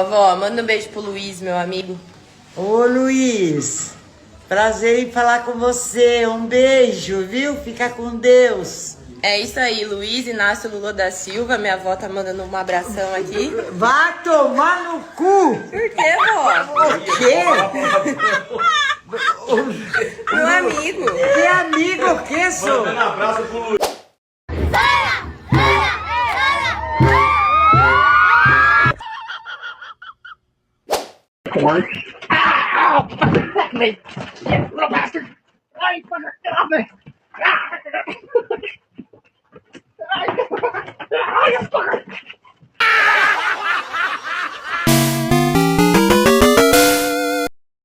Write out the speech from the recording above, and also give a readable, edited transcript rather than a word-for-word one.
Vó, manda um beijo pro Luiz, meu amigo. Ô Luiz, prazer em falar com você. Um beijo, viu? Fica com Deus. É isso aí, Luiz Inácio Lula da Silva. Minha avó tá mandando um abração aqui. Vá tomar no cu! Por quê, vó? O quê? Meu amigo. Que amigo o quê, sou? Mandando abraço pro Luiz. Ow! Fuck me! You little bastard! Oh, you fucker! Get off me! Ah, you fucker!